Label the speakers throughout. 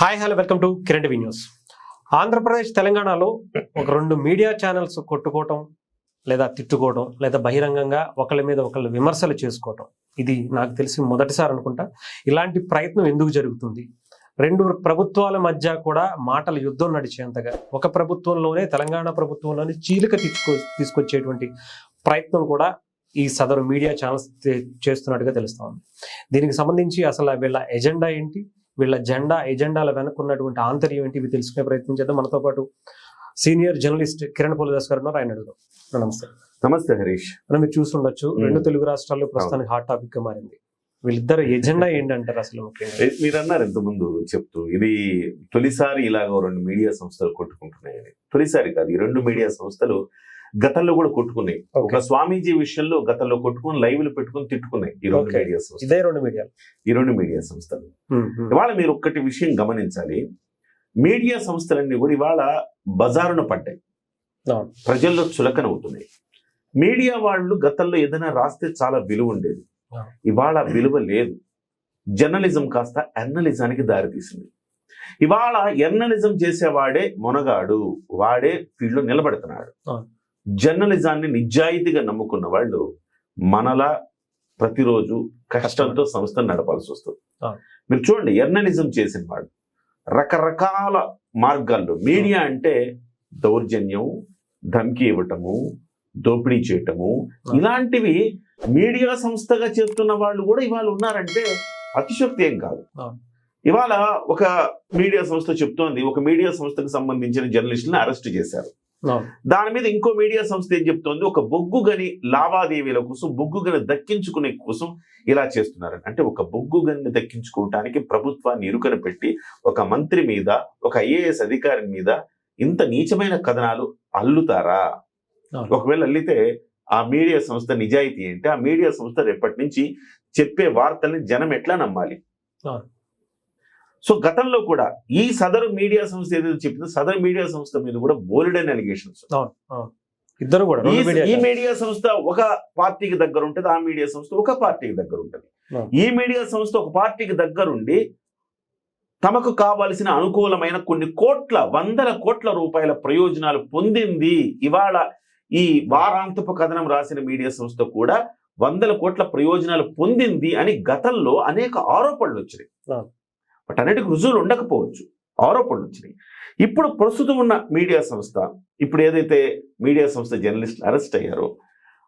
Speaker 1: Hi hello welcome to Kiran TV news. Andhra Pradesh తెలంగాణలో ఒక రెండు మీడియా ఛానల్స్ కొట్టుకోవటం లేదా తిట్టుకోవడం లేదా బహిరంగంగా ఒకళ్ళ మీద ఒకళ్ళు విమర్శలు చేసుకోవటం ఇది నాకు తెలిసి మొదటిసారి అనుకుంటా. ఇలాంటి ప్రయత్నం ఎందుకు జరుగుతుంది? రెండు ప్రభుత్వాల మధ్య కూడా మాటల యుద్ధం నడిచేంతగా ఒక ప్రభుత్వంలోనే తెలంగాణ ప్రభుత్వంలోనే చీలిక తీసుకొచ్చేటువంటి ప్రయత్నం కూడా ఈ సదరు మీడియా ఛానల్స్ చేస్తున్నట్టుగా తెలుస్తా ఉంది. దీనికి సంబంధించి అసలు వీళ్ళ ఎజెండా ఏంటి, వీళ్ళ ఎజెండాల వెనుకున్నటువంటి ఆంతర్యం ఏంటి, ఇవి తెలుసుకునే ప్రయత్నం చేద్దాం. మనతో పాటు సీనియర్ జర్నలిస్ట్ కిరణ్ పోలిదాస్ గారు ఉన్నారు, ఆయన అడుగుదాం. నమస్తే.
Speaker 2: నమస్తే హరీష్.
Speaker 1: మనం మీరు చూస్తుండొచ్చు, రెండు తెలుగు రాష్ట్రాల్లో ప్రస్తుతానికి హాట్ టాపిక్ గా మారింది. వీళ్ళిద్దరు ఎజెండా ఏంటంటారు అసలు? ముఖ్యంగా
Speaker 2: మీరు అన్నారు ఇంతకుముందు చెప్తూ, ఇది తొలిసారి ఇలాగ రెండు మీడియా సంస్థలు కొట్టుకుంటున్నాయని. తొలిసారి కాదు, ఈ రెండు మీడియా సంస్థలు గతంలో కూడా కొట్టుకున్నాయి. ఒక స్వామీజీ విషయంలో గతంలో కొట్టుకుని లైవ్లు పెట్టుకుని తిట్టుకున్నాయి ఈ రెండు మీడియా సంస్థలు. ఈ రెండు మీడియా సంస్థలు ఇవాళ మీరు ఒక్కటి విషయం గమనించాలి, మీడియా సంస్థలన్నీ కూడా ఇవాళ బజారున పడ్డాయి, ప్రజల్లో చులకన అవుతున్నాయి. మీడియా వాళ్ళు గతంలో ఏదైనా రాస్తే చాలా విలువ ఉండేది, ఇవాళ విలువ లేదు. జర్నలిజం కాస్త ఎర్నలిజానికి దారితీసింది. ఇవాళ ఎర్నలిజం చేసేవాడే మొనగాడు, వాడే ఫీల్డ్లో నిలబడుతున్నాడు. జర్నలిజాన్ని నిజాయితీగా నమ్ముకున్న వాళ్ళు మనలా ప్రతిరోజు కష్టంతో సంస్థను నడపాల్సి వస్తుంది. మీరు చూడండి, ఎర్నలిజం చేసిన వాళ్ళు రకరకాల మార్గాల్లో, మీడియా అంటే దౌర్జన్యం, ధమ్కి ఇవ్వటము, దోపిడీ చేయటము, ఇలాంటివి మీడియా సంస్థగా చేస్తున్న వాళ్ళు కూడా ఇవాళ ఉన్నారంటే అతిశక్తి ఏం కాదు. ఇవాళ ఒక మీడియా సంస్థ చెప్తోంది, ఒక మీడియా సంస్థకు సంబంధించిన జర్నలిస్టులను అరెస్ట్ చేశారు. దాని మీద ఇంకో మీడియా సంస్థ ఏం చెప్తోంది, ఒక బొగ్గు గని లావాదేవీల కోసం, బొగ్గు గని దక్కించుకునే కోసం ఇలా చేస్తున్నారని. అంటే ఒక బొగ్గు గని దక్కించుకోవటానికి ప్రభుత్వాన్ని ఇరుకన పెట్టి ఒక మంత్రి మీద, ఒక ఐఏఎస్ అధికారి మీద ఇంత నీచమైన కథనాలు అల్లుతారా? ఒకవేళ అల్లితే ఆ మీడియా సంస్థ నిజాయితీ ఏంటి? ఆ మీడియా సంస్థ రేపటి నుంచి చెప్పే వార్తల్ని జనం ఎట్లా నమ్మాలి? సో గతంలో కూడా ఈ సదరు మీడియా సంస్థ ఏదైతే చెప్పిందో, సదరు మీడియా సంస్థ మీద కూడా బోల్డెన్ అలిగేషన్స్.
Speaker 1: ఇద్దరు కూడా
Speaker 2: ఈ మీడియా సంస్థ ఒక పార్టీకి దగ్గర ఉంటుంది, ఆ మీడియా సంస్థ ఒక పార్టీకి దగ్గర ఉంటుంది. ఈ మీడియా సంస్థ ఒక పార్టీకి దగ్గరుండి తమకు కావాల్సిన అనుకూలమైన కొన్ని వందల కోట్ల రూపాయల ప్రయోజనాలు పొందింది. ఇవాళ ఈ వారాంతపు కథనం రాసిన మీడియా సంస్థ కూడా వందల కోట్ల ప్రయోజనాలు పొందింది అని గతంలో అనేక ఆరోపణలు వచ్చినాయి. బట్ అన్నిటికి రుజువులు ఉండకపోవచ్చు, ఆరోపణలు వచ్చినాయి. ఇప్పుడు ప్రస్తుతం ఉన్న మీడియా సంస్థ, ఇప్పుడు ఏదైతే మీడియా సంస్థ జర్నలిస్టులు అరెస్ట్ అయ్యారో,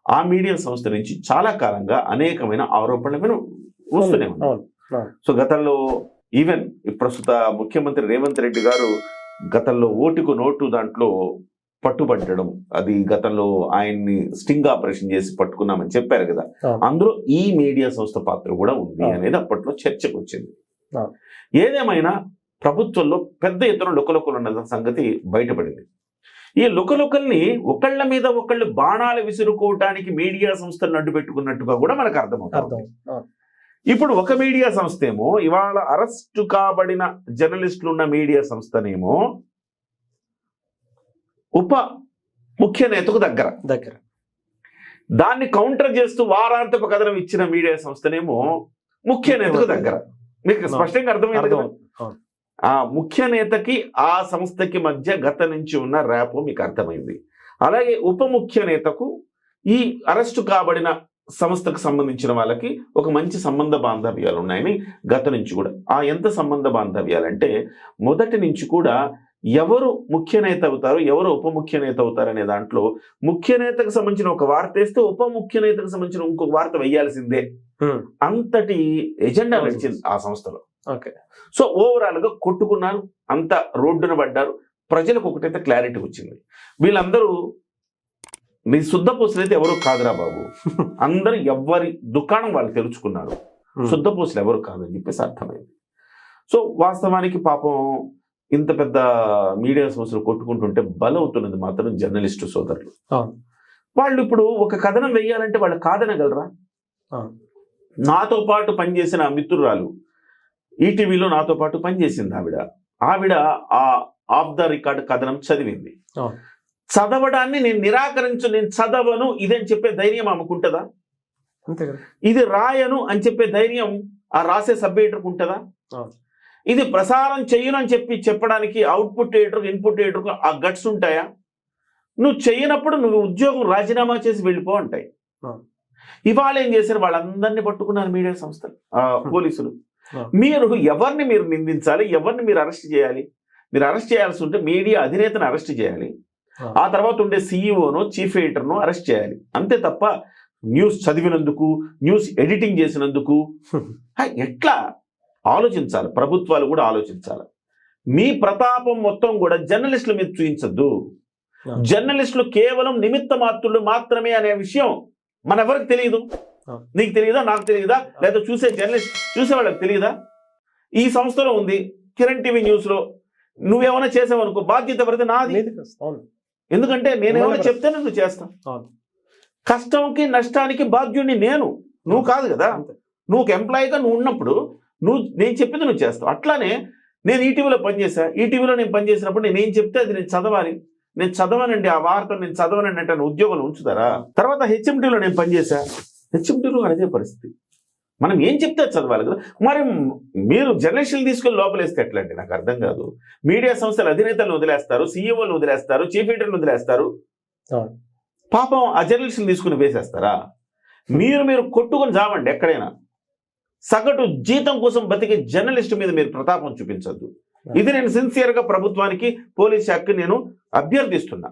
Speaker 2: ఆ మీడియా సంస్థ నుంచి చాలా కాలంగా అనేకమైన ఆరోపణలు వస్తూనే ఉన్నాయి. సో గతంలో ఈవెన్ ప్రస్తుత ముఖ్యమంత్రి రేవంత్ రెడ్డి గారు గతంలో ఓటుకు నోటు దాంట్లో పట్టుబట్టడం, అది గతంలో ఆయన్ని స్టింగ్ ఆపరేషన్ చేసి పట్టుకున్నామని చెప్పారు కదా, అందులో ఈ మీడియా సంస్థ పాత్ర కూడా ఉంది అనేది అప్పట్లో చర్చకు వచ్చింది. ఏదేమైనా ప్రభుత్వంలో పెద్ద ఎత్తున లుకలుకలు ఉన్న సంగతి బయటపడింది. ఈ లుకలుకల్ని ఒకళ్ళ మీద ఒకళ్ళు బాణాలు విసురుకోవటానికి మీడియా సంస్థలను అడ్డు పెట్టుకున్నట్టుగా కూడా మనకు అర్థమవుతుంది. ఇప్పుడు ఒక మీడియా సంస్థ ఏమో ఇవాళ అరెస్టు కాబడిన జర్నలిస్టులు ఉన్న మీడియా సంస్థనేమో ఉప ముఖ్య నేతకు దగ్గర, దాన్ని కౌంటర్ చేస్తూ వారాంతపు కథనం ఇచ్చిన మీడియా సంస్థనేమో ముఖ్య నేతకు దగ్గర. మీకు స్పష్టంగా అర్థమైంది కదా, ఆ ముఖ్య నేతకి ఆ సంస్థకి మధ్య గత నుంచి ఉన్న ర్యాప్ మీకు అర్థమైంది. అలాగే ఉప ముఖ్య నేతకు ఈ అరెస్టు కాబడిన సంస్థకు సంబంధించిన వాళ్ళకి ఒక మంచి సంబంధ బాంధవ్యాలు ఉన్నాయని గత నుంచి కూడా. ఆ ఎంత సంబంధ బాంధవ్యాలంటే, మొదటి నుంచి కూడా ఎవరు ముఖ్య నేత అవుతారు, ఎవరు ఉప ముఖ్య నేత అవుతారు అనే దాంట్లో ముఖ్య నేతకు సంబంధించిన ఒక వార్త వేస్తే ఉప ముఖ్య నేతకు సంబంధించిన ఇంకొక వార్త వేయాల్సిందే, అంతటి ఎజెండా నడిచింది ఆ సంస్థలో. సో ఓవరాల్ గా కొట్టుకున్నారు, అంత రోడ్డున పడ్డారు. ప్రజలకు ఒకటైతే క్లారిటీ వచ్చింది, వీళ్ళందరూ మీ శుద్ధపూసలు అయితే ఎవరు కాదురా బాబు, అందరూ ఎవరి దుకాణం వాళ్ళు తెలుసుకున్నారు, శుద్ధపూసలు ఎవరు కాదని చెప్పేసి అర్థమైంది. సో వాస్తవానికి పాపం ఇంత పెద్ద మీడియా సంస్థలు కొట్టుకుంటుంటే బలవుతున్నది మాత్రం జర్నలిస్టు సోదరులు. వాళ్ళు ఇప్పుడు ఒక కథనం వెయ్యాలంటే వాళ్ళు కాదనగలరా? నాతో పాటు పనిచేసిన మిత్రురాలు ఈటీవీలో నాతో పాటు పనిచేసింది ఆవిడ ఆ ఆఫ్ ద రికార్డ్ కథనం చదివింది. చదవడాన్ని నేను చదవను ఇదని చెప్పే ధైర్యం ఆమెకుంటుందా? ఇది రాయను అని చెప్పే ధైర్యం ఆ రాసే సబ్మిటర్కు ఉంటుందా? ఇది ప్రసారం చెయ్యను అని చెప్పడానికి అవుట్పుట్ ఎడిటర్ ఇన్పుట్ ఎడిటర్ ఆ గట్స్ ఉంటాయా? నువ్వు చెయ్యనప్పుడు నువ్వు ఉద్యోగం రాజీనామా చేసి వెళ్ళిపో అంటాయి. ఇవాళ ఏం చేశారు, వాళ్ళందరినీ పట్టుకున్నారు మీడియా సంస్థలు, పోలీసులు. మీరు ఎవరిని మీరు నిందించాలి, ఎవరిని మీరు అరెస్ట్ చేయాలి? మీరు అరెస్ట్ చేయాల్సి ఉంటే మీడియా అధినేతను అరెస్ట్ చేయాలి, ఆ తర్వాత ఉండే సీఈఓను చీఫ్ ఎడిటర్ను అరెస్ట్ చేయాలి. అంతే తప్ప న్యూస్ చదివినందుకు, న్యూస్ ఎడిటింగ్ చేసినందుకు ఎట్లా ఆలోచించాలి? ప్రభుత్వాలు కూడా ఆలోచించాలి. మీ ప్రతాపం మొత్తం కూడా జర్నలిస్టుల మీద చూపించద్దు. జర్నలిస్టులు కేవలం నిమిత్త మాత్రులు మాత్రమే అనే విషయం మనెవరికి తెలియదు. నీకు తెలియదా, నాకు తెలియదా, లేదా చూసే జర్నలిస్ట్ చూసే వాళ్ళకి తెలియదా? ఈ సంస్థలో ఉంది కిరణ్ టీవీ న్యూస్ లో, నువ్వేమైనా చేసావనుకో బాధ్యత ఎవరిది? నాది. ఎందుకంటే నేనేమైనా చెప్తే నువ్వు చేస్తావు. కష్టంకి నష్టానికి బాధ్యుడిని నేను, నువ్వు కాదు కదా. నువ్వు ఒక ఎంప్లాయీగా నువ్వు ఉన్నప్పుడు నేను చెప్పింది నువ్వు చేస్తావు. అట్లానే నేను ఈటీవీలో పనిచేసా, ఈటీవీలో నేను పనిచేసినప్పుడు నేనేం చెప్తే అది నేను చదవాలి. నేను చదవనండి ఆ వార్త, నేను చదవనండి అంటే ఉద్యోగాలు ఉంచుతారా? తర్వాత హెచ్ఎంటీలో నేను పనిచేసా, హెచ్ఎంటీలో అదే పరిస్థితి. మనం ఏం చెప్తే చదవాలి కదా. మరి మీరు జర్నలిస్టులు తీసుకొని లోపలేస్తే ఎట్లా అండి? నాకు అర్థం కాదు. మీడియా సంస్థల అధినేతలను వదిలేస్తారు, సీఈఓలను వదిలేస్తారు, చీఫ్ ఎడిటర్ని వదిలేస్తారు, పాపం ఆ జర్నలిస్టులు తీసుకుని వేసేస్తారా? మీరు కొట్టుకొని చావండి ఎక్కడైనా. సగటు జీతం కోసం బతికే జర్నలిస్టు మీద మీరు ప్రతాపం చూపించద్దు. ఇది నేను సిన్సియర్గా ప్రభుత్వానికి, పోలీస్ శాఖకి నేను అభ్యర్థిస్తున్నా.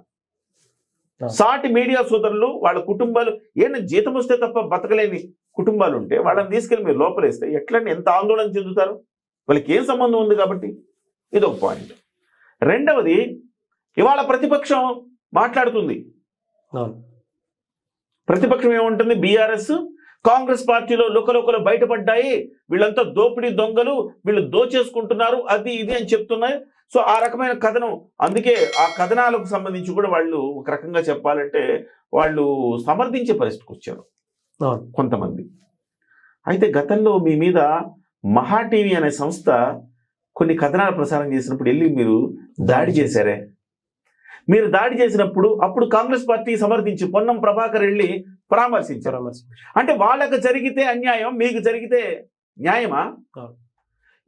Speaker 2: సాటి మీడియా సోదరులు వాళ్ళ కుటుంబాలు ఏమైనా జీతం వస్తే తప్ప బతకలేని కుటుంబాలు ఉంటే వాళ్ళని తీసుకెళ్ళి మీరు లోపలేస్తే ఎట్లండి, ఎంత ఆందోళన చెందుతారు? వాళ్ళకి ఏం సంబంధం ఉంది కాబట్టి. ఇది ఒక పాయింట్. రెండవది, ఇవాళ ప్రతిపక్షం మాట్లాడుతుంది. ప్రతిపక్షం ఏముంటుంది? బీఆర్ఎస్ కాంగ్రెస్ పార్టీలో లుకలుకలు బయటపడ్డాయి, వీళ్ళంతా దోపిడీ దొంగలు, వీళ్ళు దోచేసుకుంటున్నారు, అది ఇది అని చెప్తున్నాయి. సో ఆ రకమైన కథనం, అందుకే ఆ కథనాలకు సంబంధించి కూడా వాళ్ళు ఒక రకంగా చెప్పాలంటే వాళ్ళు సమర్థించే పరిస్థితికి వచ్చారు కొంతమంది. అయితే గతంలో మీ మీద మహా టీవీ అనే సంస్థ కొన్ని కథనాలు ప్రసారం చేసినప్పుడు వెళ్ళి మీరు దాడి చేశారే. మీరు దాడి చేసినప్పుడు అప్పుడు కాంగ్రెస్ పార్టీ సమర్థించి పొన్నం ప్రభాకర్ వెళ్ళి పరామర్శించారు. అంటే వాళ్ళకు జరిగితే అన్యాయం, మీకు జరిగితే న్యాయమా?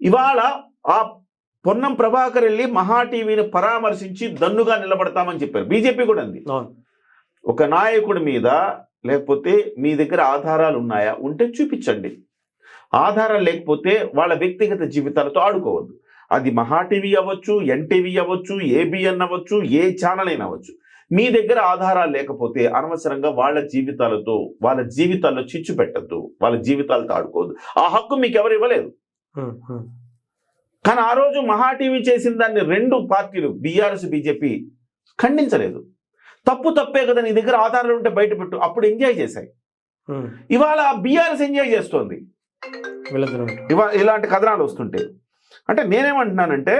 Speaker 2: ఇవాళ ఆ పొన్నం ప్రభాకర్ వెళ్ళి మహా టీవీని పరామర్శించి దన్నుగా నిలబడతామని చెప్పారు. బీజేపీ కూడా అంది. ఒక నాయకుడి మీద లేకపోతే మీ దగ్గర ఆధారాలు ఉన్నాయా? ఉంటే చూపించండి. ఆధారాలు లేకపోతే వాళ్ళ వ్యక్తిగత జీవితాలతో ఆడుకోవద్దు. అది మహా టీవీ అవ్వచ్చు, ఎన్టీవీ అవ్వచ్చు, ఏబిఎన్ అవ్వచ్చు, ఏ ఛానల్ అయినా అవ్వచ్చు. మీ దగ్గర ఆధారాలు లేకపోతే అనవసరంగా వాళ్ళ జీవితాల్లో చిచ్చు పెట్టద్దు, వాళ్ళ జీవితాలతో ఆడుకోవద్దు. ఆ హక్కు మీకు ఎవరు ఇవ్వలేదు. కానీ ఆ రోజు మహా టీవీ చేసిన దాన్ని రెండు పార్టీలు, బీఆర్ఎస్ బీజేపీ ఖండించలేదు. తప్పే కదా, నీ దగ్గర ఆధారాలు ఉంటే బయట పెట్టు, అప్పుడు ఎంజాయ్ చేశాయి. ఇవాళ బీఆర్ఎస్ ఎంజాయ్ చేస్తోంది ఇలాంటి కథనాలు వస్తుంటే. అంటే నేనేమంటున్నానంటే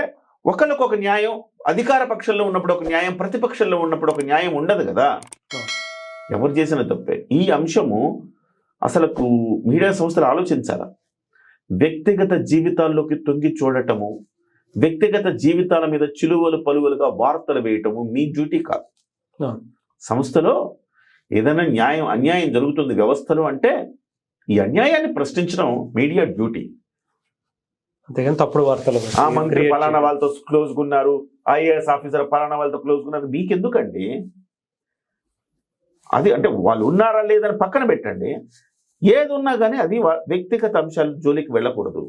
Speaker 2: ఒకరికొక న్యాయం, అధికార పక్షంలో ఉన్నప్పుడు ఒక న్యాయం, ప్రతిపక్షంలో ఉన్నప్పుడు ఒక న్యాయం ఉండదు కదా. ఎవరు చేసిన తప్పే. ఈ అంశము అసలు మీడియా సంస్థలు ఆలోచించాలా. వ్యక్తిగత జీవితాల్లోకి తొంగి చూడటము, వ్యక్తిగత జీవితాల మీద చిలువలు పలువలుగా వార్తలు వేయటము మీ డ్యూటీ కాదు. సంస్థలో ఏదైనా అన్యాయం జరుగుతుంది వ్యవస్థలో అంటే ఈ అన్యాయాన్ని ప్రశ్నించడం మీడియా డ్యూటీ.
Speaker 1: అంతేగాని తప్పుడు వార్తలు,
Speaker 2: ఆ మంత్రి పలానా వాళ్ళతో క్లోజ్గా ఉన్నారు, ఐఏఎస్ ఆఫీసర్ పలానా వాళ్ళతో క్లోజ్గా ఉన్నారు, మీకెందుకండి? అది అంటే వాళ్ళు ఉన్నారా లేదని పక్కన పెట్టండి. ఏది ఉన్నా కానీ అది వ్యక్తిగత అంశాలు జోలికి వెళ్ళకూడదు.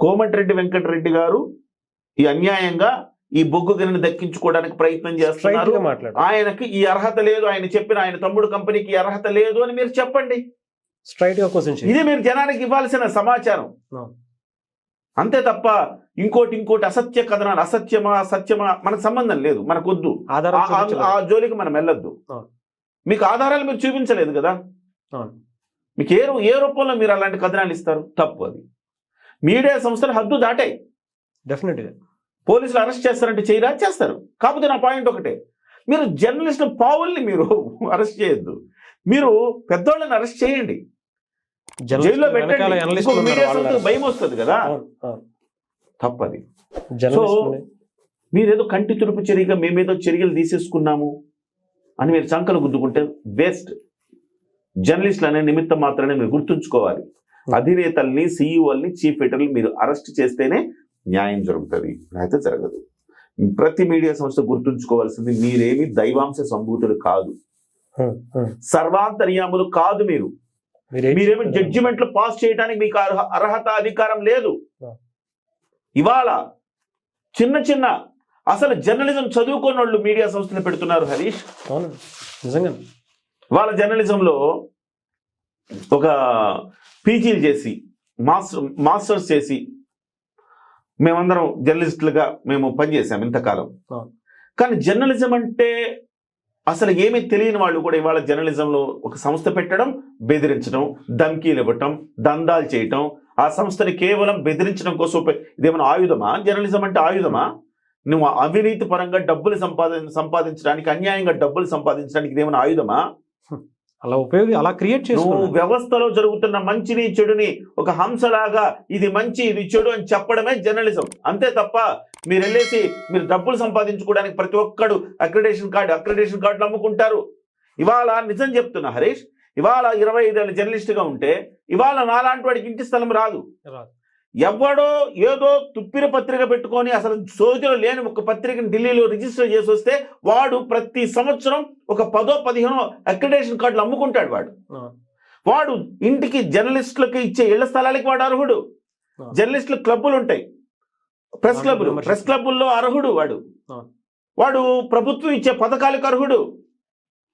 Speaker 2: కోమటిరెడ్డి వెంకటరెడ్డి గారు ఈ అన్యాయంగా ఈ బొగ్గు గనిని దక్కించుకోవడానికి ప్రయత్నం చేస్తున్నారు. ఆయనకి ఈ అర్హత లేదు, ఆయన చెప్పిన ఆయన తమ్ముడు కంపెనీకి ఈ అర్హత లేదు అని మీరు చెప్పండి.
Speaker 1: స్ట్రైట్ గా క్వశ్చన్. ఇది
Speaker 2: మీరు జనానికి ఇవ్వాల్సిన సమాచారం. అంతే తప్ప ఇంకోటి అసత్య కథనాలు, సత్యమా మనకు సంబంధం లేదు, మనకొద్దు. ఆ జోలికి మనం వెళ్ళొద్దు. మీకు ఆధారాలు మీరు చూపించలేదు కదా, మీకు ఏ రూపంలో మీరు అలాంటి కథనాలు ఇస్తారు? తప్పు. అది మీడియా సంస్థలు హద్దు దాటాయి.
Speaker 1: డెఫినెట్గా
Speaker 2: పోలీసులు అరెస్ట్ చేస్తారంటే చేయరా? చేస్తారు. కాకపోతే నా పాయింట్ ఒకటే, మీరు జర్నలిస్టుల పావుల్ని మీరు అరెస్ట్ చేయొద్దు, మీరు పెద్దోళ్ళని అరెస్ట్ చేయండి, జైల్లో పెట్టండి. మీడియా సంస్థకు భయం వస్తుంది కదా, తప్పది. సో మీరేదో కంటి తురుపు చర్యగా మేమేదో చర్యలు తీసేసుకున్నాము అని మీరు చంకలు గుద్దుకుంటే వేస్ట్. జర్నలిస్టులు అనే నిమిత్తం మాత్రమే మీరు గుర్తుంచుకోవాలి. అధినేతల్ని, సీఈఓల్ని, చీఫ్ ఎడిటర్ని మీరు అరెస్ట్ చేస్తేనే న్యాయం జరుగుతుంది, అయితే జరగదు. ప్రతి మీడియా సంస్థ గుర్తుంచుకోవాల్సింది, మీరేమి దైవాంశ సంభూతులు కాదు, సర్వాంతర్యాములు కాదు. మీరేమి జడ్జిమెంట్లు పాస్ చేయడానికి మీకు అర్హత, అధికారం లేదు. ఇవాళ చిన్న అసలు జర్నలిజం చదువుకున్న వాళ్ళు మీడియా సంస్థలు పెడుతున్నారు హరీష్.
Speaker 1: నిజంగా
Speaker 2: వాళ్ళ జర్నలిజంలో ఒక పీజీలు చేసి మాస్టర్స్ చేసి మేమందరం జర్నలిస్టులుగా మేము పనిచేసాం ఇంతకాలం. కానీ జర్నలిజం అంటే అసలు ఏమీ తెలియని వాళ్ళు కూడా ఇవాళ జర్నలిజంలో ఒక సంస్థ పెట్టడం, బెదిరించడం, ధమ్కీలు ఇవ్వటం, దందాలు చేయటం, ఆ సంస్థని కేవలం బెదిరించడం కోసం. ఇదేమైనా ఆయుధమా? జర్నలిజం అంటే ఆయుధమా? నువ్వు అవినీతి పరంగా డబ్బులు సంపాదించడానికి, అన్యాయంగా డబ్బులు సంపాదించడానికి ఇదేమైనా ఆయుధమా?
Speaker 1: అలా క్రియేట్ చేసి
Speaker 2: వ్యవస్థలో జరుగుతున్న మంచిని చెడుని ఒక హంసలాగా ఇది మంచి ఇది చెడు అని చెప్పడమే జర్నలిజం. అంతే తప్ప మీరు వెళ్ళేసి మీరు డబ్బులు సంపాదించుకోవడానికి ప్రతి ఒక్కడు అక్రిడేషన్ కార్డులు అమ్ముకుంటారు. ఇవాళ నిజం చెప్తున్నా హరీష్, ఇవాళ 25 ఏళ్ళ జర్నలిస్ట్గా ఉంటే ఇవాళ నాలాంటి వాడికి ఇంటి స్థలం రాదు. ఎవడో ఏదో తుప్పిర పత్రిక పెట్టుకొని అసలు సోదరులు లేని ఒక పత్రికను ఢిల్లీలో రిజిస్టర్ చేసి వస్తే వాడు ప్రతి సంవత్సరం ఒక 10-15 అక్రిడేషన్ కార్డులు అమ్ముకుంటాడు. వాడు ఇంటికి జర్నలిస్టులకి ఇచ్చే ఇళ్ల స్థలాలకి వాడు అర్హుడు. జర్నలిస్టుల క్లబ్బులు ఉంటాయి, ప్రెస్ క్లబ్బుల్లో అర్హుడు. వాడు ప్రభుత్వం ఇచ్చే పథకాలకు అర్హుడు,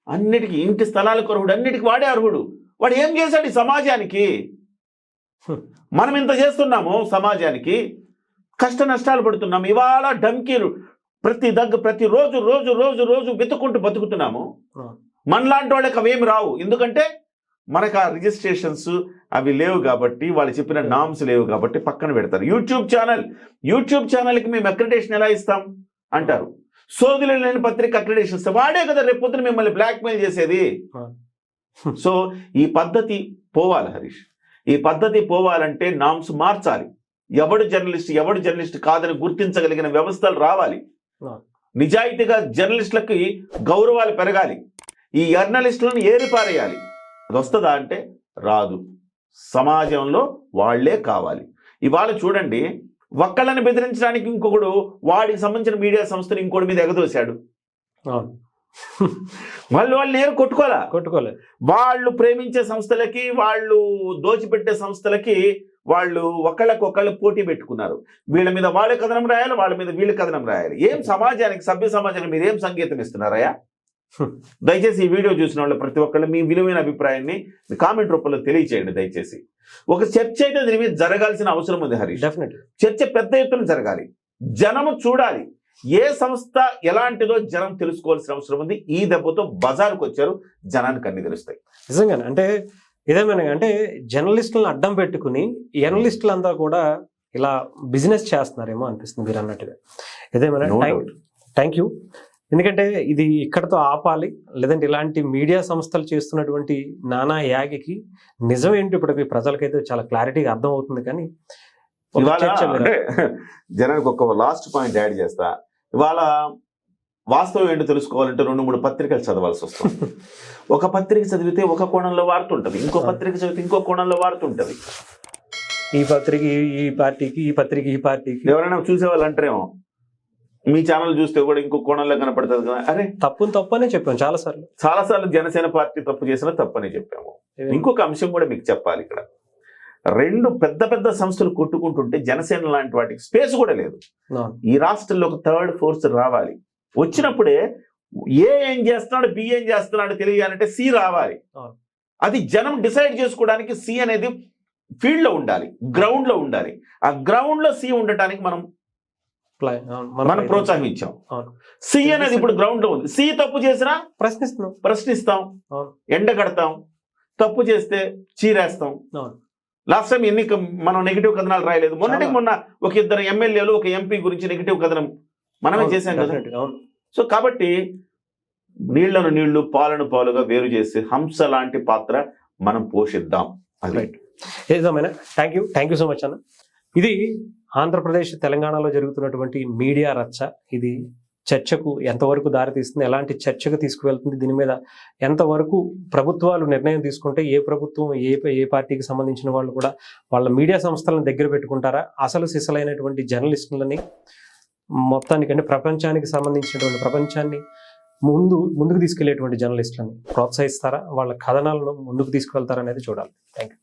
Speaker 2: అన్నిటికీ ఇంటి స్థలాలకు అర్హుడు, అన్నిటికీ వాడే అర్హుడు. వాడు ఏం చేశాడు ఈ సమాజానికి? మనం ఇంత చేస్తున్నాము, సమాజానికి కష్ట నష్టాలు పడుతున్నాము. ఇవాళ ధమ్కీలు ప్రతిరోజు రోజు వెతుక్కుంటూ బతుకుతున్నాము. మనలాంటి వాళ్ళకి అవేమి రావు, ఎందుకంటే మనకు ఆ రిజిస్ట్రేషన్స్ అవి లేవు కాబట్టి, వాళ్ళు చెప్పిన నామ్స్ లేవు కాబట్టి పక్కన పెడతారు. యూట్యూబ్ ఛానల్కి మేము అక్రిడేషన్ ఎలా ఇస్తాం అంటారు. సోదులు లేని పత్రిక అక్రిడేషన్ ఇస్తే వాడే కదా రేపు పొద్దున మిమ్మల్ని బ్లాక్మెయిల్ చేసేది. సో ఈ పద్ధతి పోవాలి హరీష్. ఈ పద్ధతి పోవాలంటే నామ్స్ మార్చాలి. ఎవడు జర్నలిస్ట్ కాదని గుర్తించగలిగిన వ్యవస్థలు రావాలి. నిజాయితీగా జర్నలిస్టులకి గౌరవాలు పెరగాలి. ఈ జర్నలిస్టులను ఏరిపారేయాలి. అది వస్తుందా అంటే రాదు. సమాజంలో వాళ్లే కావాలి. ఇవాళ చూడండి, ఒక్కళ్ళని బెదిరించడానికి ఇంకొకడు వాడికి సంబంధించిన మీడియా సంస్థను ఇంకోటి మీద ఎగదోశాడు. వాళ్ళు నేరు కొట్టుకోలే. వాళ్ళు ప్రేమించే సంస్థలకి, వాళ్ళు దోచిపెట్టే సంస్థలకి వాళ్ళు ఒకళ్ళకొకళ్ళు పోటీ పెట్టుకున్నారు. వీళ్ళ మీద వాళ్ళే కథనం రాయాలి, వాళ్ళ మీద వీళ్ళు కథనం రాయాలి. ఏం సమాజానికి, సభ్య సమాజానికి మీరు ఏం సంకేతం ఇస్తున్నారయ్యా? దయచేసి ఈ వీడియో చూసిన వాళ్ళు ప్రతి ఒక్కళ్ళు మీ విలువైన అభిప్రాయాన్ని మీ కామెంట్ రూపంలో తెలియచేయండి. దయచేసి ఒక చర్చ అయితే దీని మీద జరగాల్సిన అవసరం ఉంది హరీష్. చర్చ పెద్ద ఎత్తున జరగాలి, జనము చూడాలి. ఏ సంస్థ ఎలాంటిదో జనం తెలుసుకోవాల్సిన అవసరం ఉంది. ఈ దెబ్బతో బజారుకు వచ్చారు, జనానికి అన్ని తెలుస్తాయి.
Speaker 1: నిజంగానే అంటే ఇదేమైనా అంటే జర్నలిస్టులను అడ్డం పెట్టుకుని జర్నలిస్టులంతా కూడా ఇలా బిజినెస్ చేస్తున్నారేమో అనిపిస్తుంది మీరు అన్నట్టుగా. ఇదేమైనా థ్యాంక్ యూ. ఎందుకంటే ఇది ఇక్కడతో ఆపాలి, లేదంటే ఇలాంటి మీడియా సంస్థలు చేస్తున్నటువంటి నానా యాగికి నిజం ఏంటి ఇప్పటికి ప్రజలకైతే చాలా క్లారిటీగా అర్థం అవుతుంది. కానీ
Speaker 2: జనానికి ఒక లాస్ట్ పాయింట్ యాడ్ చేస్తా. ఇవాళ వాస్తవం ఏంటో తెలుసుకోవాలంటే 2-3 పత్రికలు చదవాల్సి వస్తుంది. ఒక పత్రిక చదివితే ఒక కోణంలో వార్త ఉంటుంది, ఇంకో పత్రిక చదివితే ఇంకో కోణంలో వార్త ఉంటుంది.
Speaker 1: ఈ పత్రిక ఈ పార్టీకి, ఈ పత్రిక ఈ పార్టీకి.
Speaker 2: ఎవరైనా చూసేవాళ్ళు అంటారేమో, మీ ఛానల్ చూస్తే కూడా ఇంకో కోణంలో కనపడుతుంది కదా. అరే
Speaker 1: తప్పనే చెప్పాము చాలాసార్లు.
Speaker 2: జనసేన పార్టీ తప్పు చేసినా తప్పని చెప్పాము. ఇంకొక అంశం కూడా మీకు చెప్పాలి. ఇక్కడ 2 పెద్ద సంస్థలు కొట్టుకుంటుంటే జనసేన లాంటి వాటికి స్పేస్ కూడా లేదు. ఈ రాష్ట్రంలో ఒక థర్డ్ ఫోర్స్ రావాలి. వచ్చినప్పుడే ఏం చేస్తున్నాడు, బి ఏం చేస్తున్నాడు తెలియాలంటే సి రావాలి. అది జనం డిసైడ్ చేసుకోవడానికి సి అనేది ఫీల్డ్ లో ఉండాలి, గ్రౌండ్ లో ఉండాలి. ఆ గ్రౌండ్ లో సి ఉండటానికి మనం ప్రోత్సహించాం. సి అనేది ఇప్పుడు గ్రౌండ్ లో ఉంది. సి తప్పు చేసినా ప్రశ్నిస్తాం, ఎండగడతాం, తప్పు చేస్తే చీరేస్తాం. లాస్ట్ టైం మనం నెగిటివ్ కథనాలు రాయలేదు. మొన్న ఒక 2 ఎమ్మెల్యేలు, ఒక ఎంపీ గురించి నెగిటివ్ కథనం మనమే చేశాం కదా. సో కాబట్టి నీళ్లను నీళ్లు, పాలను పాలుగా వేరు చేసి హంస లాంటి పాత్ర మనం పోషిద్దాం.
Speaker 1: ఏదేమైనా థ్యాంక్ యూ సో మచ్ అన్న. ఇది ఆంధ్రప్రదేశ్ తెలంగాణలో జరుగుతున్నటువంటి మీడియా రచ్చ. ఇది చర్చకు ఎంతవరకు దారితీస్తుంది, ఎలాంటి చర్చకు తీసుకువెళ్తుంది, దీని మీద ఎంతవరకు ప్రభుత్వాలు నిర్ణయం తీసుకుంటే ఏ ప్రభుత్వం ఏ పార్టీకి సంబంధించిన వాళ్ళు కూడా వాళ్ళ మీడియా సంస్థలను దగ్గర పెట్టుకుంటారా, అసలు సిసలైనటువంటి జర్నలిస్టులని మొత్తానికంటే ప్రపంచానికి సంబంధించినటువంటి ప్రపంచాన్ని ముందుకు తీసుకెళ్లేటువంటి జర్నలిస్టులని ప్రోత్సహిస్తారా, వాళ్ళ కథనాలను ముందుకు తీసుకువెళ్తారా అనేది చూడాలి. Thank you.